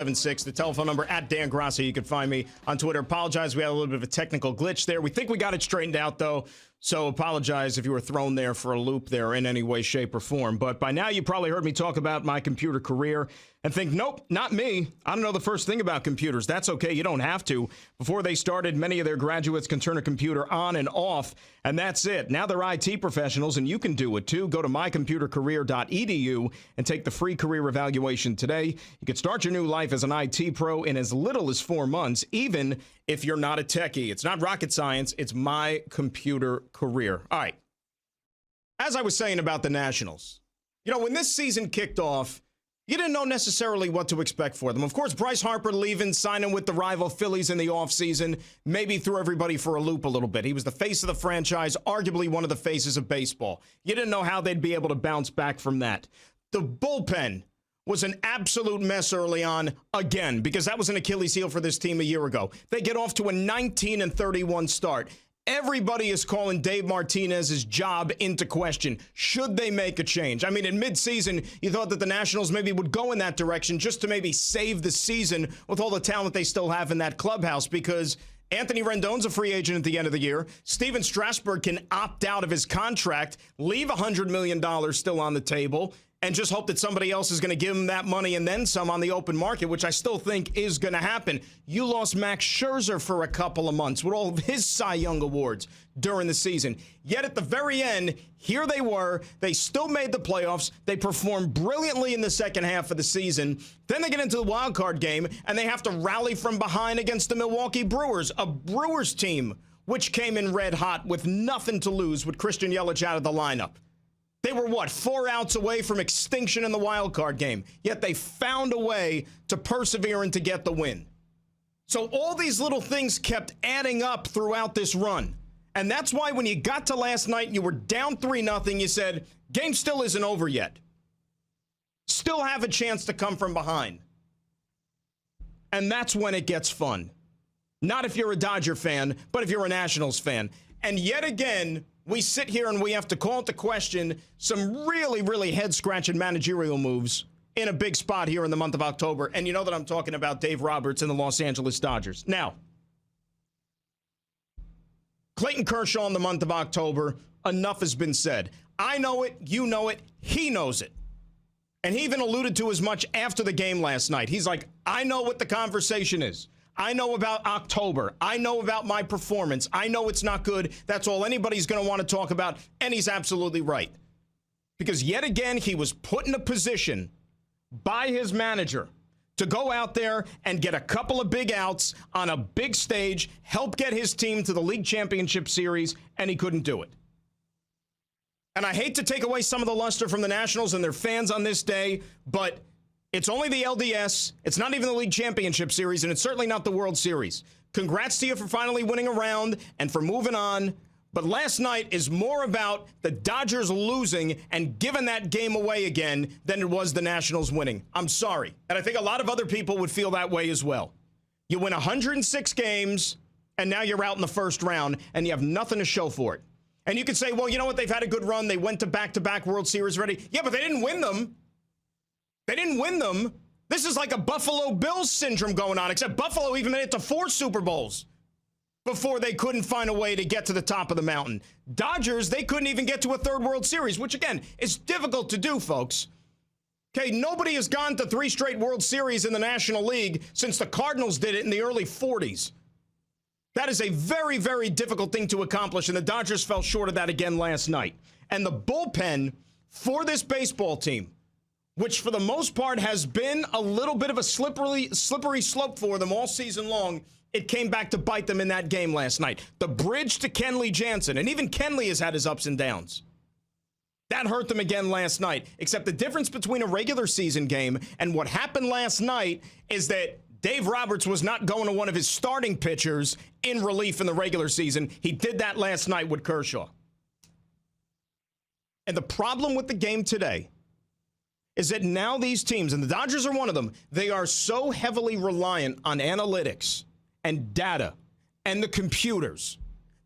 76, the telephone number at Dan Grasso. You can find me on Twitter. Apologize, we had a little bit of a technical glitch there. We think we got it straightened out, though, so apologize if you were thrown there for a loop there in any way, shape, or form. But by now, you probably heard me talk about my computer career and think, nope, not me. I don't know the first thing about computers. That's okay. You don't have to. Before they started, many of their graduates can turn a computer on and off, and that's it. Now they're IT professionals, and you can do it, too. Go to mycomputercareer.edu and take the free career evaluation today. You can start your new life as an IT pro in as little as 4 months, even if you're not a techie. It's not rocket science. It's My Computer Career. All right. As I was saying about the Nationals, you know, when this season kicked off, you didn't know necessarily what to expect for them. Of course, Bryce Harper leaving, signing with the rival Phillies in the offseason, maybe threw everybody for a loop a little bit. He was the face of the franchise, arguably one of the faces of baseball. You didn't know how they'd be able to bounce back from that. The bullpen was an absolute mess early on again, because that was an Achilles heel for this team a year ago. They get off to a 19-31 start. Everybody is calling Dave Martinez's job into question. Should they make a change? I mean, in midseason, you thought that the Nationals maybe would go in that direction just to maybe save the season with all the talent they still have in that clubhouse, because Anthony Rendon's a free agent at the end of the year. Steven Strasburg can opt out of his contract, leave $100 million still on the table, and just hope that somebody else is going to give him that money and then some on the open market, which I still think is going to happen. You lost Max Scherzer for a couple of months with all of his Cy Young awards during the season. Yet at the very end, here they were. They still made the playoffs. They performed brilliantly in the second half of the season. Then they get into the wild card game, and they have to rally from behind against the Milwaukee Brewers, a Brewers team which came in red hot with nothing to lose with Christian Yelich out of the lineup. They were, 4 outs away from extinction in the wild card game, yet they found a way to persevere and to get the win. So all these little things kept adding up throughout this run. And that's why when you got to last night and you were down 3-0, you said, game still isn't over yet. Still have a chance to come from behind. And that's when it gets fun. Not if you're a Dodger fan, but if you're a Nationals fan. And yet again, we sit here and we have to call into question some really, really head-scratching managerial moves in a big spot here in the month of October. And you know that I'm talking about Dave Roberts and the Los Angeles Dodgers. Now, Clayton Kershaw in the month of October, enough has been said. I know it, you know it, he knows it. And he even alluded to as much after the game last night. He's like, I know what the conversation is. I know about October. I know about my performance. I know it's not good. That's all anybody's going to want to talk about. And he's absolutely right. Because yet again, he was put in a position by his manager to go out there and get a couple of big outs on a big stage, help get his team to the league championship series, and he couldn't do it. And I hate to take away some of the luster from the Nationals and their fans on this day, but it's only the LDS. It's not even the League Championship Series, and it's certainly not the World Series. Congrats to you for finally winning a round and for moving on. But last night is more about the Dodgers losing and giving that game away again than it was the Nationals winning. I'm sorry. And I think a lot of other people would feel that way as well. You win 106 games, and now you're out in the first round, and you have nothing to show for it. And you could say, well, you know what? They've had a good run. They went to back-to-back World Series already. Yeah, but they didn't win them. They didn't win them. This is like a Buffalo Bills syndrome going on, except Buffalo even made it to 4 Super Bowls before they couldn't find a way to get to the top of the mountain. Dodgers, they couldn't even get to a 3rd World Series, which, again, is difficult to do, folks. Okay, nobody has gone to 3 straight World Series in the National League since the Cardinals did it in the early 40s. That is a very, very difficult thing to accomplish, and the Dodgers fell short of that again last night. And the bullpen for this baseball team, which for the most part has been a little bit of a slippery slope for them all season long, it came back to bite them in that game last night. The bridge to Kenley Jansen, and even Kenley has had his ups and downs. That hurt them again last night, except the difference between a regular season game and what happened last night is that Dave Roberts was not going to one of his starting pitchers in relief in the regular season. He did that last night with Kershaw. And the problem with the game today is that now these teams, and the Dodgers are one of them, they are so heavily reliant on analytics and data and the computers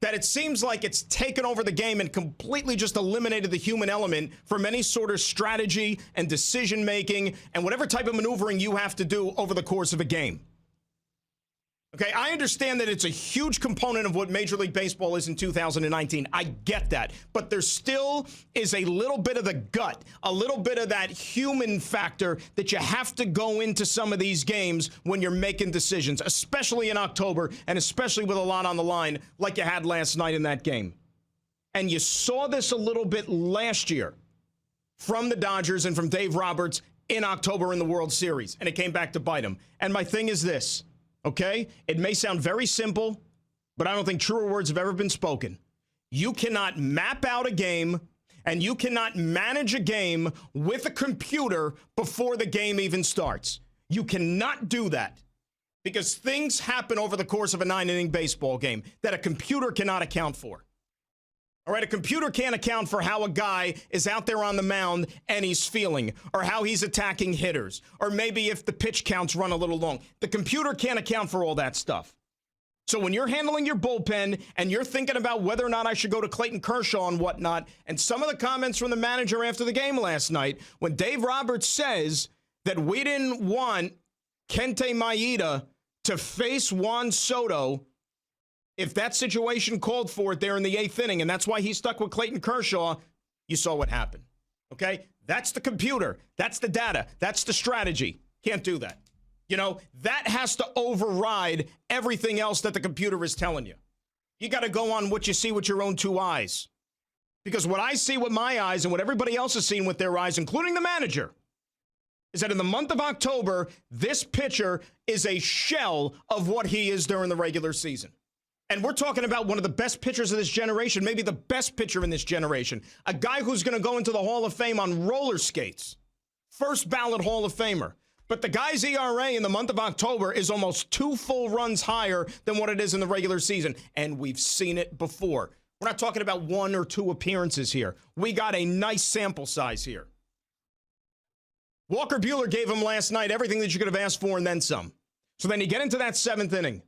that it seems like it's taken over the game and completely just eliminated the human element from any sort of strategy and decision making and whatever type of maneuvering you have to do over the course of a game. Okay, I understand that it's a huge component of what Major League Baseball is in 2019. I get that. But there still is a little bit of the gut, a little bit of that human factor that you have to go into some of these games when you're making decisions, especially in October and especially with a lot on the line like you had last night in that game. And you saw this a little bit last year from the Dodgers and from Dave Roberts in October in the World Series, and it came back to bite him. And my thing is this. Okay? It may sound very simple, but I don't think truer words have ever been spoken. You cannot map out a game and you cannot manage a game with a computer before the game even starts. You cannot do that because things happen over the course of a 9-inning baseball game that a computer cannot account for. All right, a computer can't account for how a guy is out there on the mound and he's feeling, or how he's attacking hitters, or maybe if the pitch counts run a little long. The computer can't account for all that stuff. So when you're handling your bullpen and you're thinking about whether or not I should go to Clayton Kershaw and whatnot, and some of the comments from the manager after the game last night, when Dave Roberts says that we didn't want Kenta Maeda to face Juan Soto if that situation called for it there in the 8th inning, and that's why he stuck with Clayton Kershaw, you saw what happened. Okay? That's the computer. That's the data. That's the strategy. Can't do that. You know, that has to override everything else that the computer is telling you. You got to go on what you see with your own 2 eyes. Because what I see with my eyes and what everybody else has seen with their eyes, including the manager, is that in the month of October, this pitcher is a shell of what he is during the regular season. And we're talking about one of the best pitchers of this generation, maybe the best pitcher in this generation, a guy who's going to go into the Hall of Fame on roller skates, first ballot Hall of Famer. But the guy's ERA in the month of October is almost 2 full runs higher than what it is in the regular season. And we've seen it before. We're not talking about 1 or 2 appearances here. We got a nice sample size here. Walker Buehler gave him last night everything that you could have asked for and then some. So then you get into that 7th inning.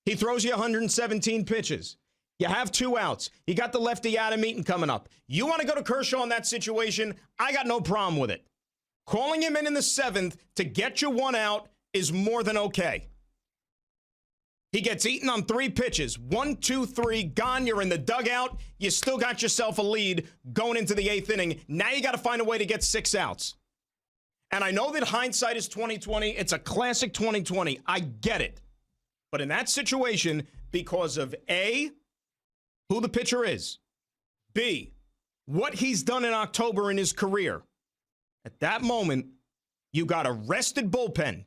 He throws you 117 pitches. You have 2 outs. You got the lefty Adam Eaton coming up. You want to go to Kershaw in that situation? I got no problem with it. Calling him in the 7th to get you 1 out is more than okay. He gets Eaton on 3 pitches. 1, 2, 3, gone. You're in the dugout. You still got yourself a lead going into the 8th inning. Now you got to find a way to get 6 outs. And I know that hindsight is 20/20. It's a classic 20/20. I get it. But in that situation, because of A, who the pitcher is, B, what he's done in October in his career, at that moment, you got a rested bullpen.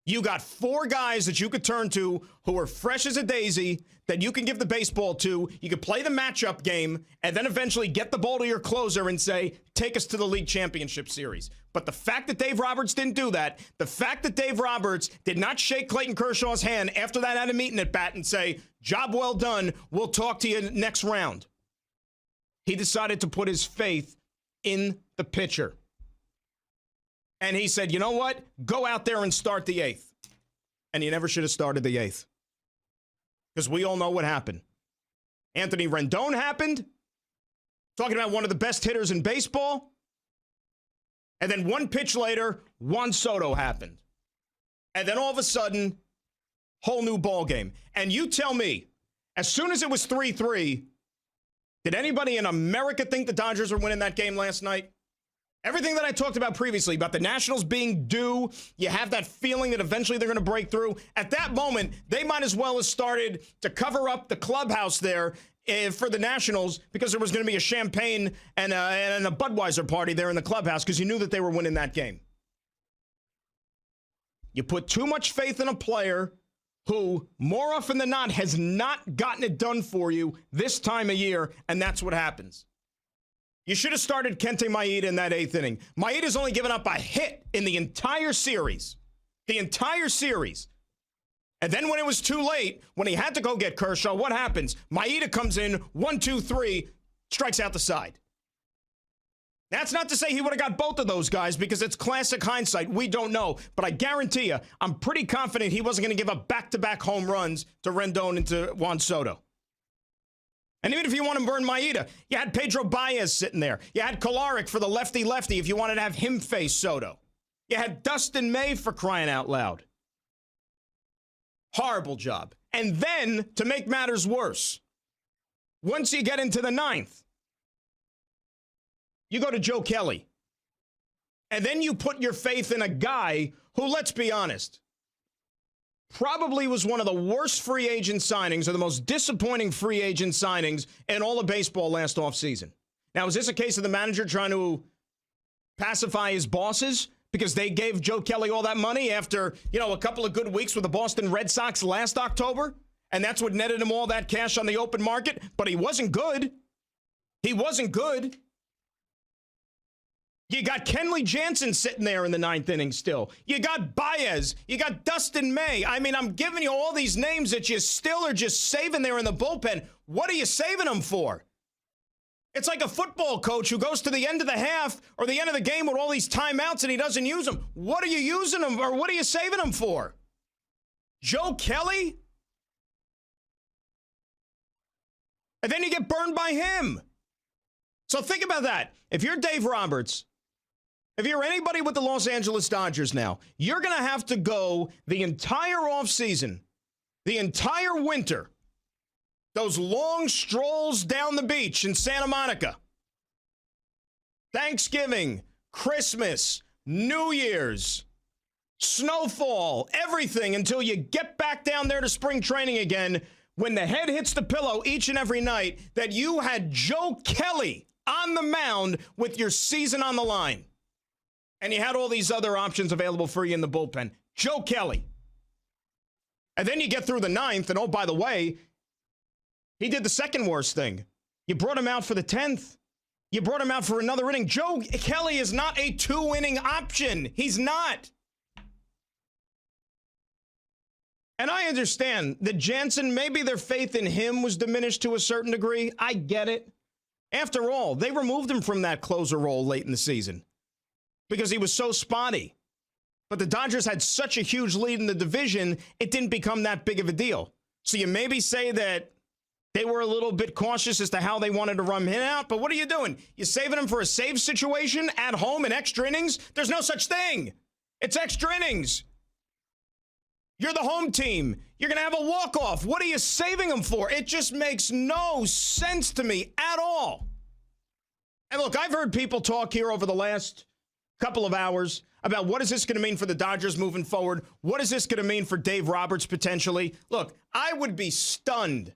You got 4 guys that you could turn to who are fresh as a daisy that you can give the baseball to. You could play the matchup game and then eventually get the ball to your closer and say, take us to the league championship series. But the fact that Dave Roberts didn't do that, the fact that Dave Roberts did not shake Clayton Kershaw's hand after that Adam Eaton at bat and say, job well done, we'll talk to you next round. He decided to put his faith in the pitcher. And he said, you know what? Go out there and start the 8th. And he never should have started the 8th. Because we all know what happened. Anthony Rendon happened. Talking about one of the best hitters in baseball. And then 1 pitch later, Juan Soto happened. And then all of a sudden, whole new ball game. And you tell me, as soon as it was 3-3, did anybody in America think the Dodgers were winning that game last night? Everything that I talked about previously, about the Nationals being due, you have that feeling that eventually they're going to break through. At that moment, they might as well have started to cover up the clubhouse there for the Nationals because there was going to be a champagne and a Budweiser party there in the clubhouse because you knew that they were winning that game. You put too much faith in a player who, more often than not, has not gotten it done for you this time of year, and that's what happens. You should have started Kenta Maeda in that 8th inning. Maeda's only given up a hit in the entire series. The entire series. And then when it was too late, when he had to go get Kershaw, what happens? Maeda comes in, 1, 2, 3, strikes out the side. That's not to say he would have got both of those guys because it's classic hindsight. We don't know. But I guarantee you, I'm pretty confident he wasn't going to give up back-to-back home runs to Rendon and to Juan Soto. And even if you want to burn Maeda, you had Pedro Baez sitting there. You had Kolarek for the lefty-lefty if you wanted to have him face Soto. You had Dustin May for crying out loud. Horrible job. And then, to make matters worse, once you get into the ninth, you go to Joe Kelly. And then you put your faith in a guy who, let's be honest, probably was one of the worst free agent signings or the most disappointing free agent signings in all of baseball last offseason. Now, is this a case of the manager trying to pacify his bosses because they gave Joe Kelly all that money after, a couple of good weeks with the Boston Red Sox last October? And that's what netted him all that cash on the open market? But he wasn't good. He wasn't good. You got Kenley Jansen sitting there in the ninth inning still. You got Baez. You got Dustin May. I mean, I'm giving you all these names that you still are just saving there in the bullpen. What are you saving them for? It's like a football coach who goes to the end of the half or the end of the game with all these timeouts and he doesn't use them. What are you using them or what are you saving them for? Joe Kelly? And then you get burned by him. So think about that. If you're Dave Roberts, if you're anybody with the Los Angeles Dodgers now, you're going to have to go the entire offseason, the entire winter, those long strolls down the beach in Santa Monica, Thanksgiving, Christmas, New Year's, snowfall, everything until you get back down there to spring training again when the head hits the pillow each and every night that you had Joe Kelly on the mound with your season on the line. And you had all these other options available for you in the bullpen. Joe Kelly. And then you get through the ninth, and oh, by the way, he did the second worst thing. You brought him out for the 10th. You brought him out for another inning. Joe Kelly is not a 2-inning option. He's not. And I understand that Jansen, maybe their faith in him was diminished to a certain degree. I get it. After all, they removed him from that closer role late in the season because he was so spotty. But the Dodgers had such a huge lead in the division, it didn't become that big of a deal. So you maybe say that they were a little bit cautious as to how they wanted to run him out, but what are you doing? You saving him for a save situation at home in extra innings? There's no such thing. It's extra innings. You're the home team. You're going to have a walk-off. What are you saving him for? It just makes no sense to me at all. And look, I've heard people talk here over the last couple of hours about what is this going to mean for the Dodgers moving forward? What is this going to mean for Dave Roberts potentially? Look, I would be stunned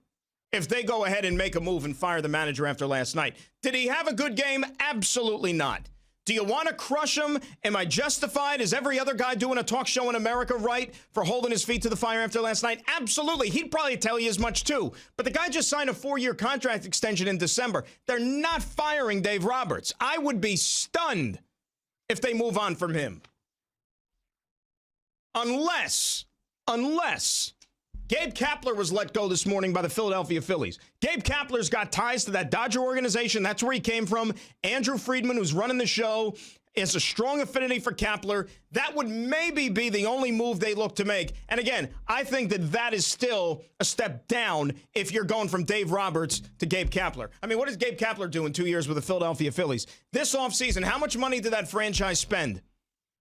if they go ahead and make a move and fire the manager after last night. Did he have a good game? Absolutely not. Do you want to crush him? Am I justified? Is every other guy doing a talk show in America right for holding his feet to the fire after last night? Absolutely. He'd probably tell you as much too. But the guy just signed a 4-year contract extension in December. They're not firing Dave Roberts. I would be stunned if they move on from him. Unless Gabe Kapler was let go this morning by the Philadelphia Phillies. Gabe Kapler's got ties to that Dodger organization. That's where he came from. Andrew Friedman, who's running the show, has a strong affinity for Kapler. That would maybe be the only move they look to make. And again, I think that is still a step down if you're going from Dave Roberts to Gabe Kapler. I mean, what does Gabe Kapler do in 2 years with the Philadelphia Phillies? This offseason, how much money did that franchise spend?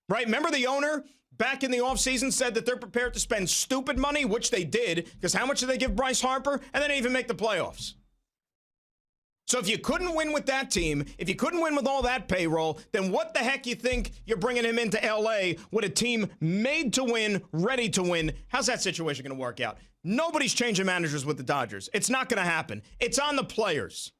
Right? Remember the owner back in the offseason said that they're prepared to spend stupid money, which they did, because how much did they give Bryce Harper? And they didn't even make the playoffs. So if you couldn't win with that team, if you couldn't win with all that payroll, then what the heck you think you're bringing him into L.A. with a team made to win, ready to win? How's that situation going to work out? Nobody's changing managers with the Dodgers. It's not going to happen. It's on the players.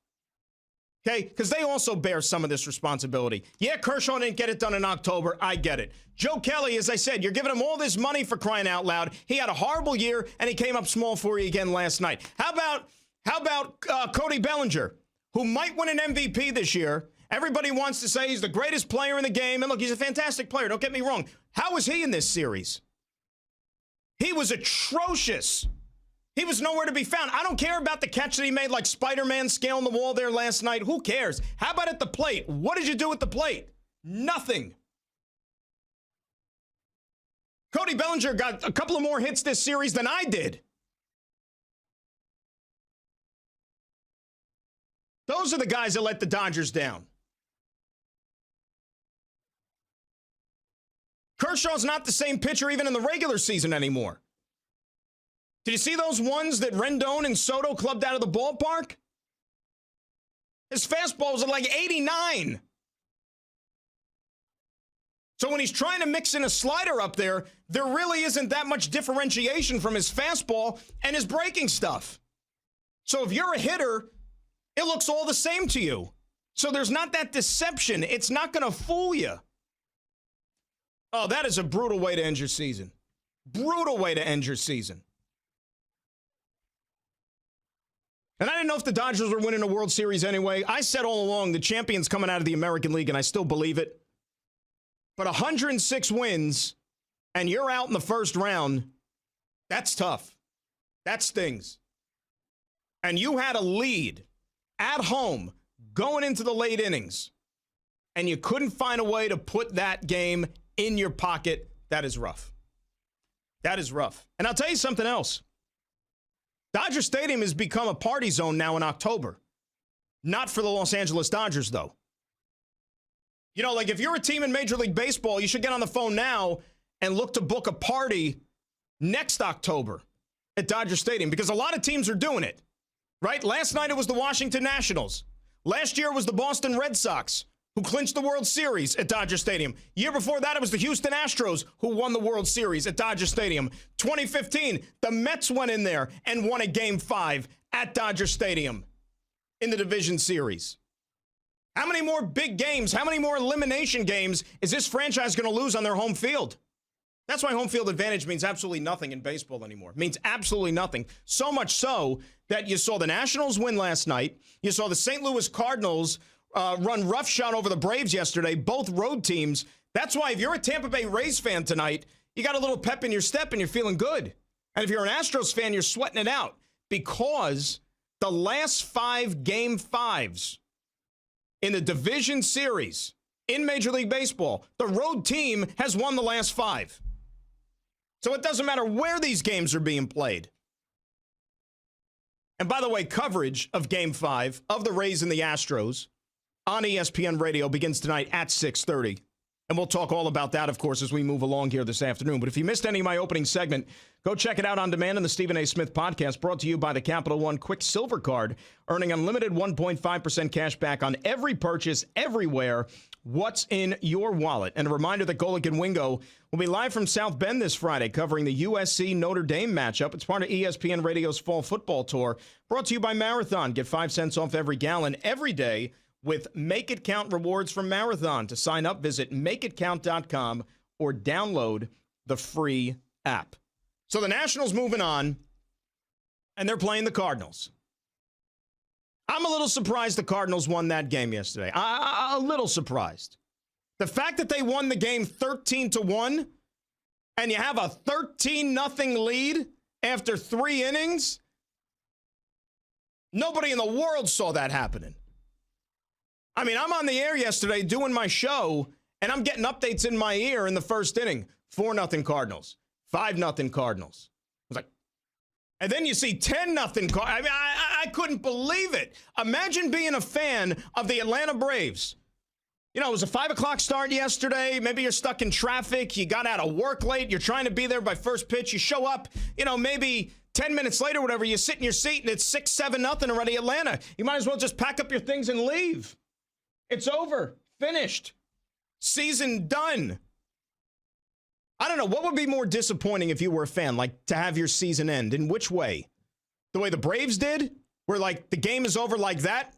Okay, because they also bear some of this responsibility. Yeah, Kershaw didn't get it done in October. I get it. Joe Kelly, as I said, you're giving him all this money for crying out loud. He had a horrible year, and he came up small for you again last night. How about Cody Bellinger, who might win an MVP this year? Everybody wants to say he's the greatest player in the game. And look, he's a fantastic player. Don't get me wrong. How was he in this series? He was atrocious. He was nowhere to be found. I don't care about the catch that he made like Spider-Man scaling the wall there last night. Who cares? How about at the plate? What did you do at the plate? Nothing. Cody Bellinger got a couple of more hits this series than I did. Those are the guys that let the Dodgers down. Kershaw's not the same pitcher even in the regular season anymore. Did you see those ones that Rendon and Soto clubbed out of the ballpark? His fastballs are like 89. So when he's trying to mix in a slider up there, there really isn't that much differentiation from his fastball and his breaking stuff. So if you're a hitter, it looks all the same to you. So there's not that deception. It's not going to fool you. Oh, that is a brutal way to end your season. Brutal way to end your season. And I didn't know if the Dodgers were winning a World Series anyway. I said all along the champion's coming out of the American League, and I still believe it. But 106 wins, and you're out in the first round, that's tough. That stings. And you had a lead at home going into the late innings, and you couldn't find a way to put that game in your pocket. That is rough. That is rough. And I'll tell you something else. Dodger Stadium has become a party zone now in October. Not for the Los Angeles Dodgers, though. You know, like if you're a team in Major League Baseball, you should get on the phone now and look to book a party next October at Dodger Stadium because a lot of teams are doing it, right? Last night it was the Washington Nationals. Last year it was the Boston Red Sox who clinched the World Series at Dodger Stadium. Year before that, it was the Houston Astros who won the World Series at Dodger Stadium. 2015, the Mets went in there and won a Game 5 at Dodger Stadium in the Division Series. How many more big games, how many more elimination games is this franchise going to lose on their home field? That's why home field advantage means absolutely nothing in baseball anymore. It means absolutely nothing. So much so that you saw the Nationals win last night. You saw the St. Louis Cardinals run roughshod over the Braves yesterday, both road teams. That's why if you're a Tampa Bay Rays fan tonight, you got a little pep in your step and you're feeling good. And if you're an Astros fan, you're sweating it out because the last 5 Game 5s in the division series in Major League Baseball, the road team has won the last 5. So it doesn't matter where these games are being played. And by the way, coverage of Game 5 of the Rays and the Astros on ESPN Radio begins tonight at 6:30. And we'll talk all about that, of course, as we move along here this afternoon. But if you missed any of my opening segment, go check it out on demand in the Stephen A. Smith podcast, brought to you by the Capital One Quick Silver Card, earning unlimited 1.5% cash back on every purchase, everywhere. What's in your wallet? And a reminder that Golic and Wingo will be live from South Bend this Friday, covering the USC Notre Dame matchup. It's part of ESPN Radio's Fall Football Tour, brought to you by Marathon. Get 5 cents off every gallon every day with Make It Count rewards from Marathon. To sign up, visit makeitcount.com or download the free app. So the Nationals moving on, and they're playing the Cardinals. I'm a little surprised the Cardinals won that game yesterday. A little surprised. The fact that they won the game 13-1, and you have a 13-0 lead after 3 innings, nobody in the world saw that happening. I mean, I'm on the air yesterday doing my show, and I'm getting updates in my ear in the first inning. 4-0 Cardinals. 5-0 Cardinals. I was like, and then you see 10-0 Cardinals. I mean, I couldn't believe it. Imagine being a fan of the Atlanta Braves. You know, it was a 5 o'clock start yesterday. Maybe you're stuck in traffic. You got out of work late. You're trying to be there by first pitch. You show up, you know, maybe 10 minutes later, whatever, you sit in your seat, and it's 6-7-0 already Atlanta. You might as well just pack up your things and leave. It's over. Finished. Season done. I don't know. What would be more disappointing if you were a fan, like to have your season end? In which way? The way the Braves did, where like the game is over like that,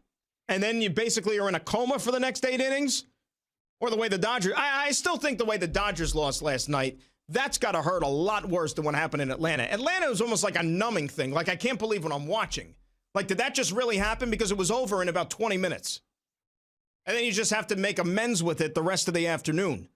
and then you basically are in a coma for the next 8 innings? Or the way the Dodgers, I still think the way the Dodgers lost last night, that's got to hurt a lot worse than what happened in Atlanta. Atlanta was almost like a numbing thing. Like, I can't believe what I'm watching. Like, did that just really happen? Because it was over in about 20 minutes. And then you just have to make amends with it the rest of the afternoon.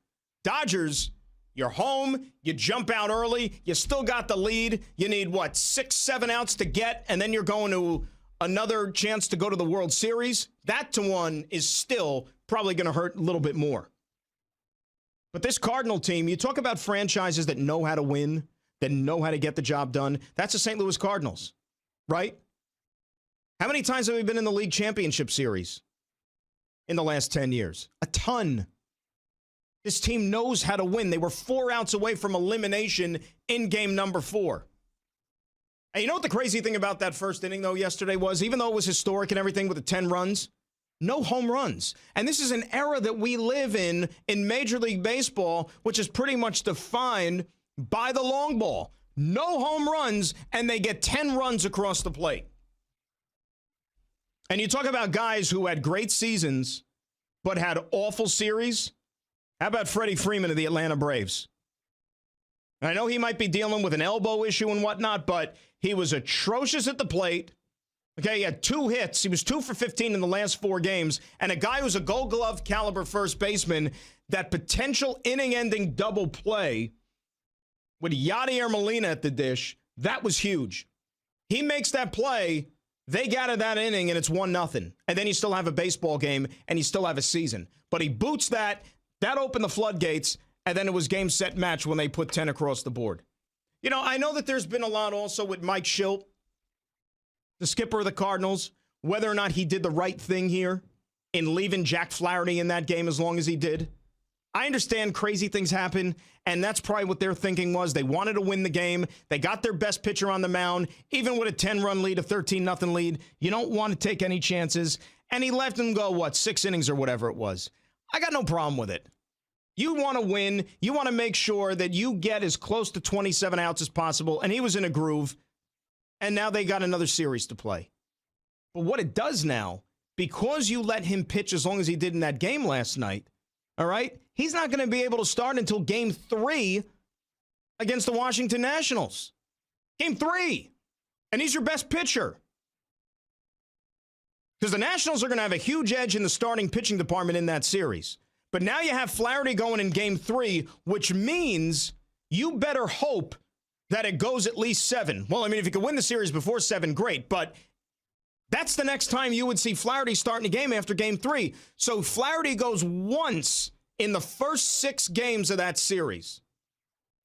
Dodgers, you're home, you jump out early, you still got the lead. You need, 6-7 outs to get, and then you're going to another chance to go to the World Series. That to one is still probably going to hurt a little bit more. But this Cardinal team, you talk about franchises that know how to win, that know how to get the job done. That's the St. Louis Cardinals, right? How many times have we been in the league championship series in the last 10 years? A ton. This team knows how to win. They were 4 outs away from elimination in game number 4. And you know what the crazy thing about that first inning, though, yesterday was? Even though it was historic and everything with the 10 runs, no home runs. And this is an era that we live in Major League Baseball, which is pretty much defined by the long ball. No home runs, and they get 10 runs across the plate. And you talk about guys who had great seasons but had awful series. How about Freddie Freeman of the Atlanta Braves? And I know he might be dealing with an elbow issue and whatnot, but he was atrocious at the plate. Okay, he had 2 hits. He was 2 for 15 in the last 4 games. And a guy who's a Gold Glove caliber first baseman, that potential inning-ending double play with Yadier Molina at the dish, that was huge. He makes that play, they get out of that inning, and it's 1-0. And then you still have a baseball game, and you still have a season. But he boots that. That opened the floodgates, and then it was game, set, match when they put 10 across the board. You know, I know that there's been a lot also with Mike Schilt, the skipper of the Cardinals, whether or not he did the right thing here in leaving Jack Flaherty in that game as long as he did. I understand crazy things happen, and that's probably what their thinking was. They wanted to win the game. They got their best pitcher on the mound. Even with a 10-run lead, a 13-0 lead, you don't want to take any chances. And he let them go, 6 innings or whatever it was. I got no problem with it. You want to win. You want to make sure that you get as close to 27 outs as possible, and he was in a groove, and now they got another series to play. But what it does now, because you let him pitch as long as he did in that game last night, all right, he's not going to be able to start until Game 3 against the Washington Nationals. Game 3. And he's your best pitcher. Because the Nationals are going to have a huge edge in the starting pitching department in that series. But now you have Flaherty going in Game 3, which means you better hope that it goes at least 7. Well, I mean, if you could win the series before 7, great. But that's the next time you would see Flaherty starting a game after Game 3. So Flaherty goes once in the first 6 games of that series.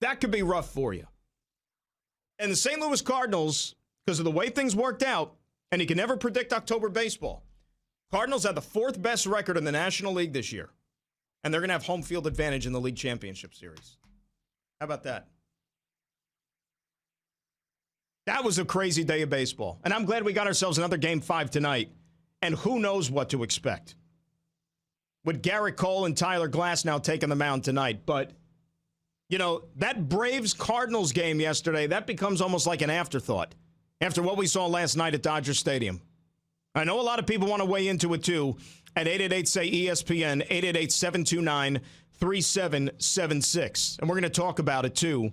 That could be rough for you. And the St. Louis Cardinals, because of the way things worked out, and you can never predict October baseball, Cardinals had the 4th best record in the National League this year. And they're going to have home field advantage in the league championship series. How about that? That was a crazy day of baseball. And I'm glad we got ourselves another Game 5 tonight. And who knows what to expect with Garrett Cole and Tyler Glasnow taking the mound tonight. But, you know, that Braves-Cardinals game yesterday, that becomes almost like an afterthought after what we saw last night at Dodger Stadium. I know a lot of people want to weigh into it, too, at 888-SAY-ESPN, 888-729-3776. And we're going to talk about it, too,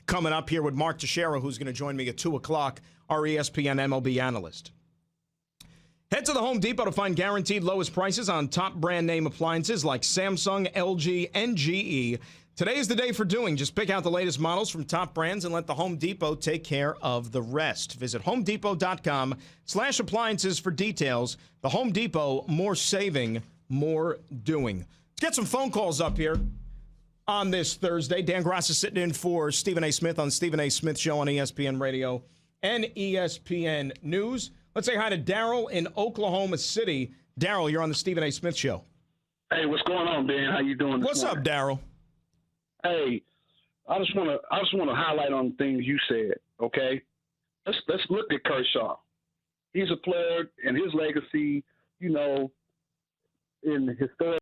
coming up here with Mark Teixeira, who's going to join me at 2 o'clock, our ESPN MLB analyst. Head to the Home Depot to find guaranteed lowest prices on top brand name appliances like Samsung, LG, and GE. Today is the day for doing. Just pick out the latest models from top brands and let the Home Depot take care of the rest. Visit homedepot.com/appliances for details. The Home Depot, more saving, more doing. Let's get some phone calls up here on this Thursday. Dan Grass is sitting in for Stephen A. Smith on Stephen A. Smith Show on ESPN Radio and ESPN News. Let's say hi to Daryl in Oklahoma City. Daryl, you're on the Stephen A. Smith Show. Hey, what's going on, Ben? How you doing this morning? What's up, Daryl? Hey, I just want to highlight on things you said. Okay, let's look at Kershaw. He's a player, and his legacy, you know, in historic